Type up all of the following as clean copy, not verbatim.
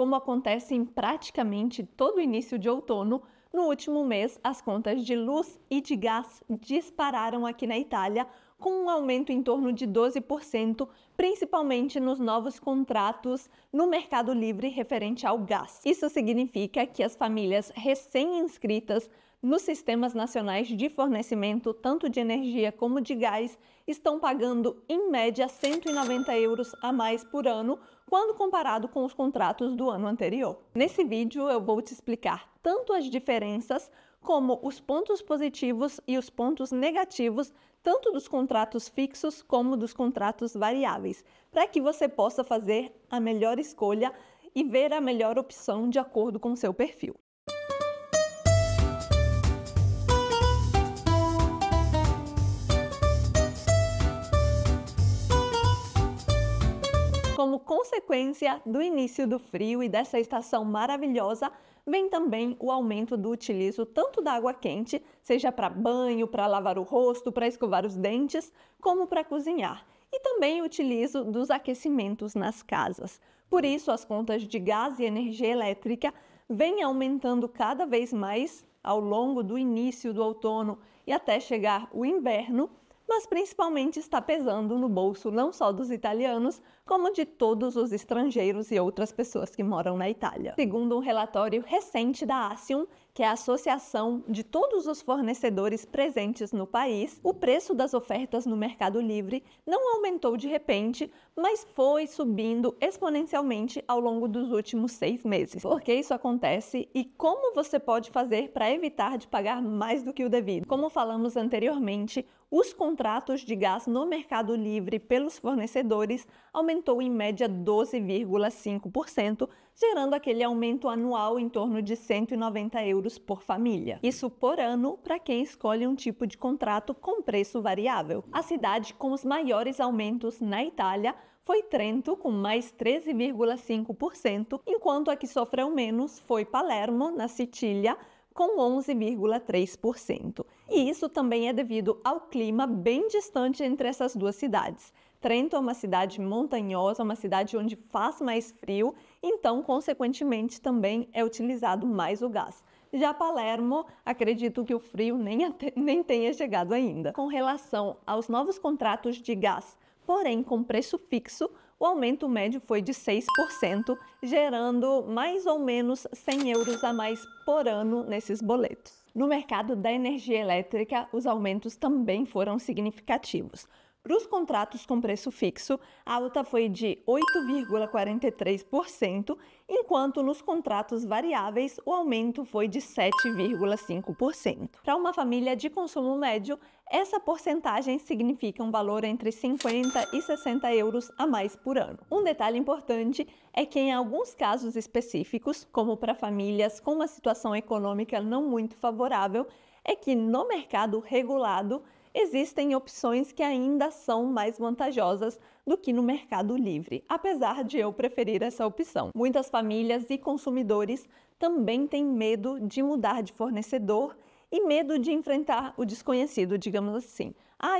como acontece em praticamente todo o início de outono, no último mês as contas de luz e de gás dispararam aqui na Itália, com um aumento em torno de 12%, principalmente nos novos contratos no Mercado Livre referente ao gás. Isso significa que as famílias recém-inscritas nos sistemas nacionais de fornecimento, tanto de energia como de gás, estão pagando, em média, 190 euros a mais por ano, quando comparado com os contratos do ano anterior. Nesse vídeo eu vou te explicar tanto as diferenças, como os pontos positivos e os pontos negativos, tanto dos contratos fixos como dos contratos variáveis, para que você possa fazer a melhor escolha e ver a melhor opção de acordo com o seu perfil. Como consequência do início do frio e dessa estação maravilhosa, vem também o aumento do utilizo tanto da água quente, seja para banho, para lavar o rosto, para escovar os dentes, como para cozinhar. E também o utilizo dos aquecimentos nas casas. Por isso, as contas de gás e energia elétrica vêm aumentando cada vez mais ao longo do início do outono e até chegar o inverno, mas principalmente está pesando no bolso não só dos italianos, como de todos os estrangeiros e outras pessoas que moram na Itália. Segundo um relatório recente da Asium, que é a associação de todos os fornecedores presentes no país, o preço das ofertas no Mercado Livre não aumentou de repente, mas foi subindo exponencialmente ao longo dos últimos 6 meses. Por que isso acontece e como você pode fazer para evitar de pagar mais do que o devido? Como falamos anteriormente, os contratos de gás no Mercado Livre pelos fornecedores aumentou em média 12,5%, gerando aquele aumento anual em torno de 190 euros por família. Isso por ano para quem escolhe um tipo de contrato com preço variável. A cidade com os maiores aumentos na Itália foi Trento, com mais 13,5%, enquanto a que sofreu menos foi Palermo, na Sicília, com 11,3%. E isso também é devido ao clima bem distante entre essas duas cidades. Trento é uma cidade montanhosa, uma cidade onde faz mais frio, então, consequentemente, também é utilizado mais o gás. Já Palermo, acredito que o frio nem tenha chegado ainda. Com relação aos novos contratos de gás, porém com preço fixo, o aumento médio foi de 6%, gerando mais ou menos 100 euros a mais por ano nesses boletos. No mercado da energia elétrica, os aumentos também foram significativos. Para os contratos com preço fixo, a alta foi de 8,43%, enquanto nos contratos variáveis o aumento foi de 7,5%. Para uma família de consumo médio, essa porcentagem significa um valor entre 50 e 60 euros a mais por ano. Um detalhe importante é que em alguns casos específicos, como para famílias com uma situação econômica não muito favorável, é que no mercado regulado existem opções que ainda são mais vantajosas do que no Mercado Livre, apesar de eu preferir essa opção. Muitas famílias e consumidores também têm medo de mudar de fornecedor e medo de enfrentar o desconhecido, digamos assim.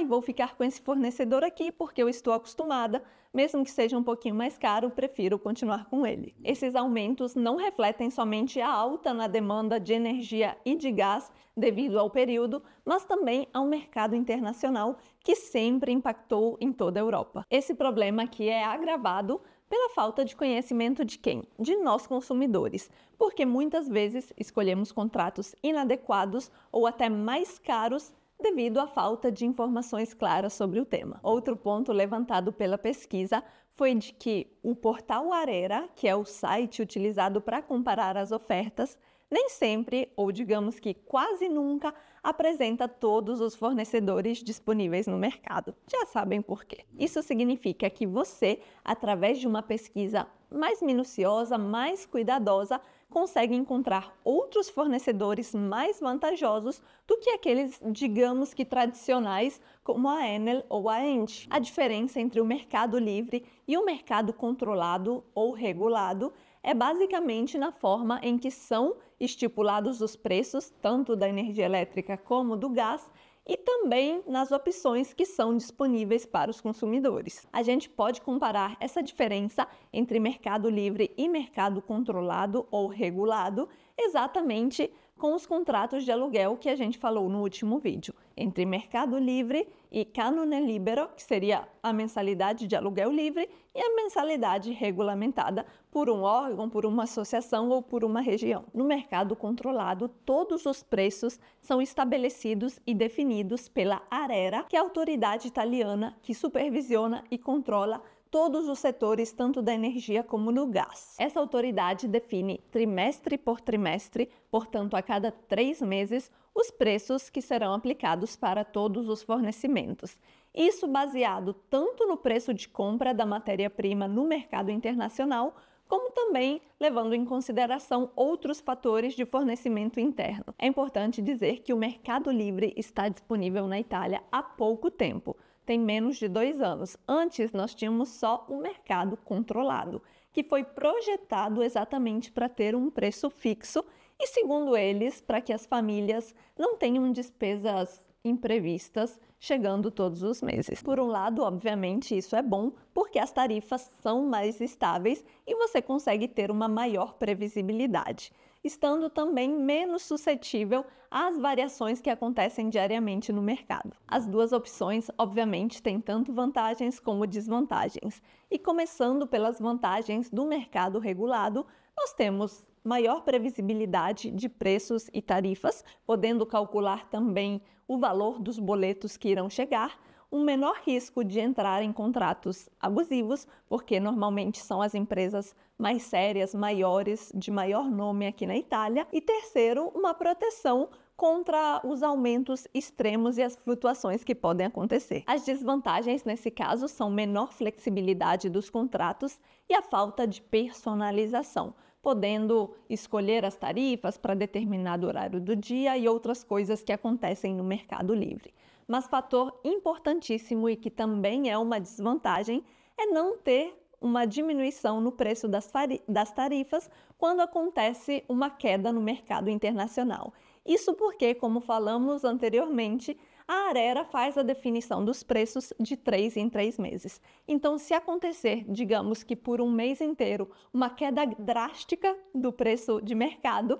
Vou ficar com esse fornecedor aqui porque eu estou acostumada, mesmo que seja um pouquinho mais caro, prefiro continuar com ele. Esses aumentos não refletem somente a alta na demanda de energia e de gás devido ao período, mas também ao mercado internacional, que sempre impactou em toda a Europa. Esse problema aqui é agravado pela falta de conhecimento de quem? De nós consumidores, porque muitas vezes escolhemos contratos inadequados ou até mais caros devido à falta de informações claras sobre o tema. Outro ponto levantado pela pesquisa foi de que o portal Arera, que é o site utilizado para comparar as ofertas, nem sempre, ou digamos que quase nunca, apresenta todos os fornecedores disponíveis no mercado. Já sabem por quê. Isso significa que você, através de uma pesquisa mais minuciosa, mais cuidadosa, consegue encontrar outros fornecedores mais vantajosos do que aqueles, digamos que tradicionais, como a Enel ou a Engie. A diferença entre o mercado livre e o mercado controlado ou regulado é basicamente na forma em que são estipulados os preços, tanto da energia elétrica como do gás, e também nas opções que são disponíveis para os consumidores. A gente pode comparar essa diferença entre mercado livre e mercado controlado ou regulado exatamente com os contratos de aluguel que a gente falou no último vídeo, entre mercado livre e canone libero, que seria a mensalidade de aluguel livre, e a mensalidade regulamentada por um órgão, por uma associação ou por uma região. No mercado controlado, todos os preços são estabelecidos e definidos pela ARERA, que é a autoridade italiana que supervisiona e controla todos os setores, tanto da energia como no gás. Essa autoridade define trimestre por trimestre, portanto, a cada 3 meses, os preços que serão aplicados para todos os fornecimentos. Isso baseado tanto no preço de compra da matéria-prima no mercado internacional, como também levando em consideração outros fatores de fornecimento interno. É importante dizer que o Mercado Livre está disponível na Itália há pouco tempo. Tem menos de 2 anos. Antes, nós tínhamos só o mercado controlado, que foi projetado exatamente para ter um preço fixo e, segundo eles, para que as famílias não tenham despesas imprevistas chegando todos os meses. Por um lado, obviamente, isso é bom, porque as tarifas são mais estáveis e você consegue ter uma maior previsibilidade, estando também menos suscetível às variações que acontecem diariamente no mercado. As duas opções, obviamente, têm tanto vantagens como desvantagens. E começando pelas vantagens do mercado regulado, nós temos maior previsibilidade de preços e tarifas, podendo calcular também o valor dos boletos que irão chegar, um menor risco de entrar em contratos abusivos, porque normalmente são as empresas mais sérias, maiores, de maior nome aqui na Itália. E terceiro, uma proteção contra os aumentos extremos e as flutuações que podem acontecer. As desvantagens nesse caso são menor flexibilidade dos contratos e a falta de personalização, podendo escolher as tarifas para determinado horário do dia e outras coisas que acontecem no Mercado Livre. Mas fator importantíssimo e que também é uma desvantagem é não ter uma diminuição no preço das tarifas quando acontece uma queda no mercado internacional. Isso porque, como falamos anteriormente, a ARERA faz a definição dos preços de 3 em 3 meses. Então, se acontecer, digamos que por um mês inteiro, uma queda drástica do preço de mercado,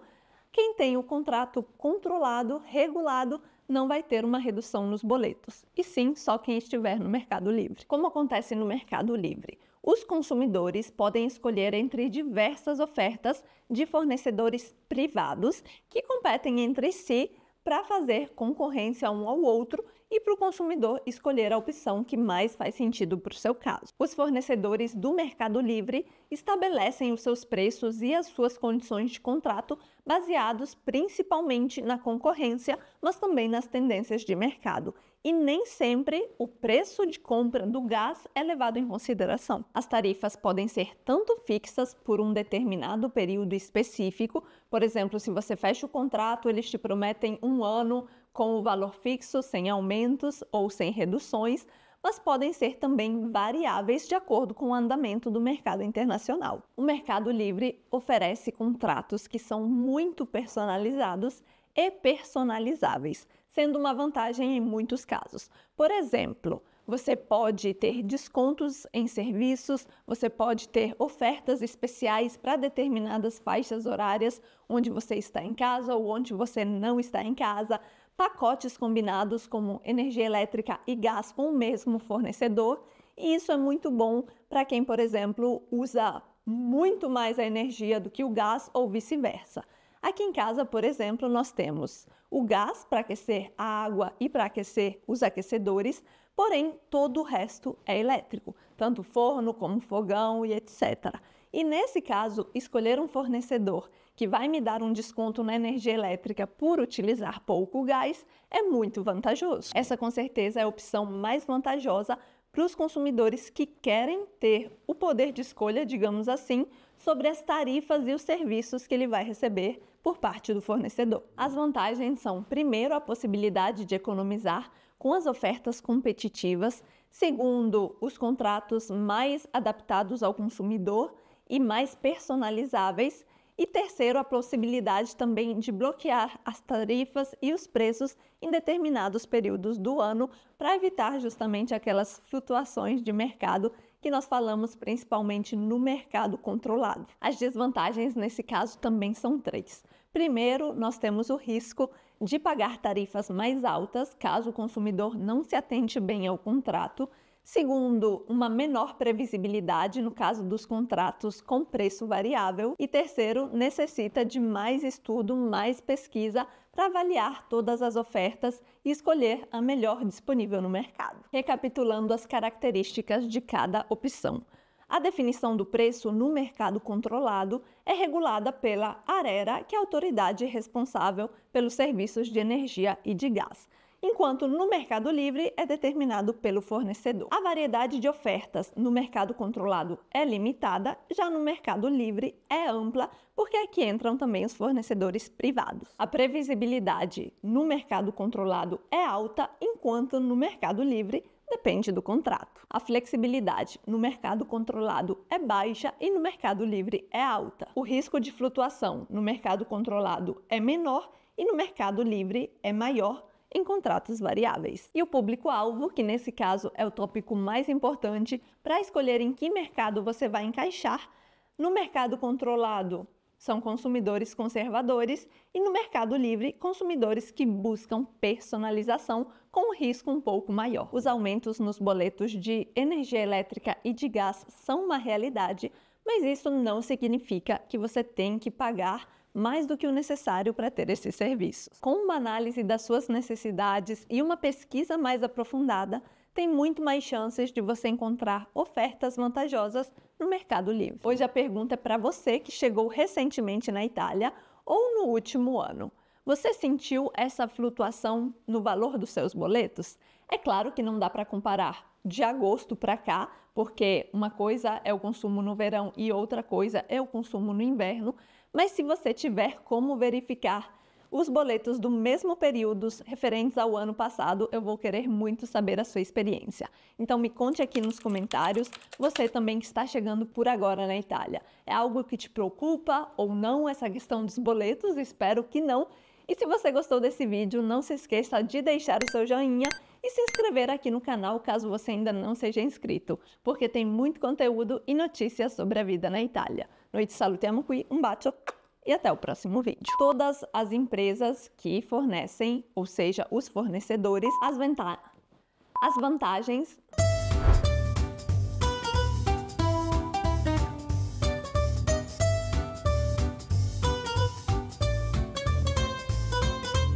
quem tem o contrato controlado, regulado, não vai ter uma redução nos boletos, e sim só quem estiver no Mercado Livre. Como acontece no Mercado Livre? Os consumidores podem escolher entre diversas ofertas de fornecedores privados que competem entre si para fazer concorrência um ao outro e para o consumidor escolher a opção que mais faz sentido para o seu caso. Os fornecedores do Mercado Livre estabelecem os seus preços e as suas condições de contrato baseados principalmente na concorrência, mas também nas tendências de mercado. E nem sempre o preço de compra do gás é levado em consideração. As tarifas podem ser tanto fixas por um determinado período específico, por exemplo, se você fecha o contrato, eles te prometem 1 ano com o valor fixo, sem aumentos ou sem reduções, mas podem ser também variáveis de acordo com o andamento do mercado internacional. O Mercado Livre oferece contratos que são muito personalizados e personalizáveis, sendo uma vantagem em muitos casos. Por exemplo, você pode ter descontos em serviços, você pode ter ofertas especiais para determinadas faixas horárias onde você está em casa ou onde você não está em casa, pacotes combinados como energia elétrica e gás com o mesmo fornecedor, e isso é muito bom para quem, por exemplo, usa muito mais a energia do que o gás ou vice-versa. Aqui em casa, por exemplo, nós temos o gás para aquecer a água e para aquecer os aquecedores, porém todo o resto é elétrico, tanto forno como fogão e etc. E nesse caso, escolher um fornecedor que vai me dar um desconto na energia elétrica por utilizar pouco gás é muito vantajoso. Essa com certeza é a opção mais vantajosa para os consumidores que querem ter o poder de escolha, digamos assim, sobre as tarifas e os serviços que ele vai receber por parte do fornecedor. As vantagens são, primeiro, a possibilidade de economizar com as ofertas competitivas, segundo, os contratos mais adaptados ao consumidor e mais personalizáveis, E terceiro, a possibilidade também de bloquear as tarifas e os preços em determinados períodos do ano para evitar justamente aquelas flutuações de mercado que nós falamos principalmente no mercado controlado. As desvantagens nesse caso também são três. Primeiro, nós temos o risco de pagar tarifas mais altas caso o consumidor não se atente bem ao contrato. Segundo, uma menor previsibilidade no caso dos contratos com preço variável. E terceiro, necessita de mais estudo, mais pesquisa para avaliar todas as ofertas e escolher a melhor disponível no mercado. Recapitulando as características de cada opção. A definição do preço no mercado controlado é regulada pela ARERA, que é a autoridade responsável pelos serviços de energia e de gás, enquanto no mercado livre é determinado pelo fornecedor. A variedade de ofertas no mercado controlado é limitada, já no mercado livre é ampla, porque aqui entram também os fornecedores privados. A previsibilidade no mercado controlado é alta, enquanto no mercado livre depende do contrato. A flexibilidade no mercado controlado é baixa e no mercado livre é alta. O risco de flutuação no mercado controlado é menor e no mercado livre é maior em contratos variáveis. E o público-alvo, que nesse caso é o tópico mais importante para escolher em que mercado você vai encaixar, no mercado controlado são consumidores conservadores e no mercado livre, consumidores que buscam personalização com um risco um pouco maior. Os aumentos nos boletos de energia elétrica e de gás são uma realidade, mas isso não significa que você tem que pagar mais do que o necessário para ter esses serviços. Com uma análise das suas necessidades e uma pesquisa mais aprofundada, tem muito mais chances de você encontrar ofertas vantajosas no mercado livre. Hoje a pergunta é para você que chegou recentemente na Itália ou no último ano. Você sentiu essa flutuação no valor dos seus boletos? É claro que não dá para comparar de agosto para cá, porque uma coisa é o consumo no verão e outra coisa é o consumo no inverno, mas se você tiver como verificar os boletos do mesmo período referentes ao ano passado, eu vou querer muito saber a sua experiência. Então me conte aqui nos comentários, você também que está chegando por agora na Itália. É algo que te preocupa ou não essa questão dos boletos? Espero que não. E se você gostou desse vídeo, não se esqueça de deixar o seu joinha e se inscrever aqui no canal caso você ainda não seja inscrito, porque tem muito conteúdo e notícias sobre a vida na Itália. Noi ti salutiamo qui, um bacio e até o próximo vídeo. Todas as empresas que fornecem, ou seja, os fornecedores, as vantagens